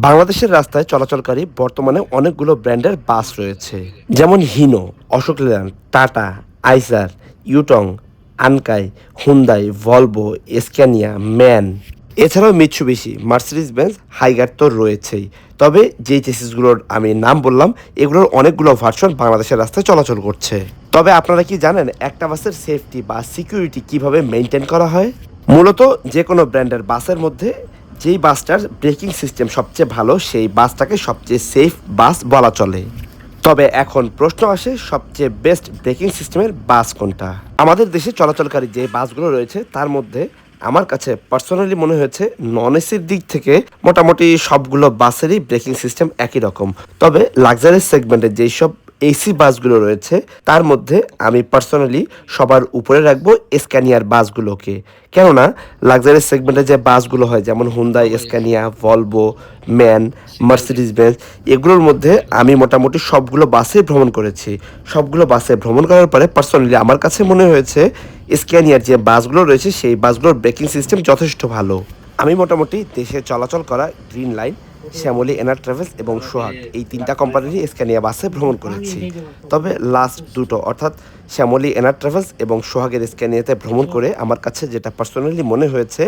বাংলাদেশের রাস্তায় চলাচলকারী বর্তমানে অনেকগুলো ব্র্যান্ডের বাস রয়েছে, যেমন হিনো, অশোক লেল্যান্ড, টাটা, আইসার, Yutong, আনকাই, Hyundai, Volvo, Scania, man. এছাড়াও মিৎসুবিশি, মার্সিডিজ বেঞ্জ, হাইগার তো রয়েছেই। তবে যেই চেসিসগুলোর আমি নাম বললাম, এগুলোর অনেকগুলো ভার্সন বাংলাদেশের রাস্তায় চলাচল করছে। তবে আপনারা কি জানেন একটা বাসের সেফটি বা সিকিউরিটি কিভাবে মেনটেন করা হয়? মূলত যে কোনো ব্র্যান্ডের বাসের মধ্যে যেই বাসটার ব্রেকিং সিস্টেম সবচেয়ে ভালো সেই বাসটাকে সবচেয়ে সেফ বাস বলা চলে। তবে এখন প্রশ্ন আসে, সবচেয়ে বেস্ট ব্রেকিং সিস্টেমের বাস কোনটা? আমাদের দেশে চলাচলকারী যে বাসগুলো রয়েছে তার মধ্যে আমার কাছে পার্সোনালি মনে হয়েছে নন এসির দিক থেকে মোটামুটি সবগুলো বাসেরই ব্রেকিং সিস্টেম একই রকম। তবে লাক্সারিয়াস সেগমেন্টে যেই সব এসি বাসগুলো রয়েছে তার মধ্যে আমি পার্সোনালি সবার উপরে রাখবো স্ক্যানিয়ার বাসগুলোকে। কেননা লাক্সারিয়াস সেগমেন্টে যে বাসগুলো হয় যেমন Hyundai, Scania, Volvo, man, Mercedes Benz, এগুলোর মধ্যে আমি মোটামুটি সবগুলো বাসে ভ্রমণ করেছি। সবগুলো বাসে ভ্রমণ করার পরে পার্সোনালি আমার কাছে মনে হয়েছে স্ক্যানিয়ার যে বাসগুলো রয়েছে সেই বাসগুলোর ব্রেকিং সিস্টেম যথেষ্ট ভালো। আমি মোটামুটি দেশে চলাচল করা গ্রিন লাইন, শ্যামলী এনার ট্রাভেলস এবং সোহাগ এই তিনটা কোম্পানিরই স্ক্যানিয়া বাসে ভ্রমণ করেছি। তবে লাস্ট দুটো অর্থাৎ শ্যামলী এনার ট্রাভেলস এবং সোহাগের স্ক্যানিয়াতে ভ্রমণ করে আমার কাছে যেটা পার্সোনালি মনে হয়েছে,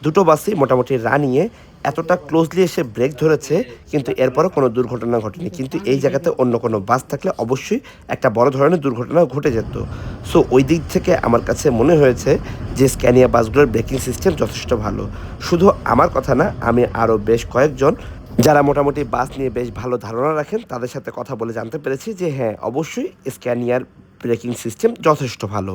দুটো বাসই মোটামুটি রানিংয়ে এতটা ক্লোজলি এসে ব্রেক ধরেছে কিন্তু এরপরও কোনো দুর্ঘটনা ঘটেনি। কিন্তু এই জায়গাতে অন্য কোনো বাস থাকলে অবশ্যই একটা বড় ধরনের দুর্ঘটনা ঘটে যেত। সো ওই দিক থেকে আমার কাছে মনে হয়েছে যে স্ক্যানিয়া বাসগুলোর ব্রেকিং সিস্টেম যথেষ্ট ভালো। শুধু আমার কথা না, আমি আরও বেশ কয়েকজন যারা মোটামুটি বাস নিয়ে বেশ ভালো ধারণা রাখেন তাদের সাথে কথা বলে জানতে পেরেছি যে হ্যাঁ, অবশ্যই স্ক্যানিয়ার ব্রেকিং সিস্টেম যথেষ্ট ভালো।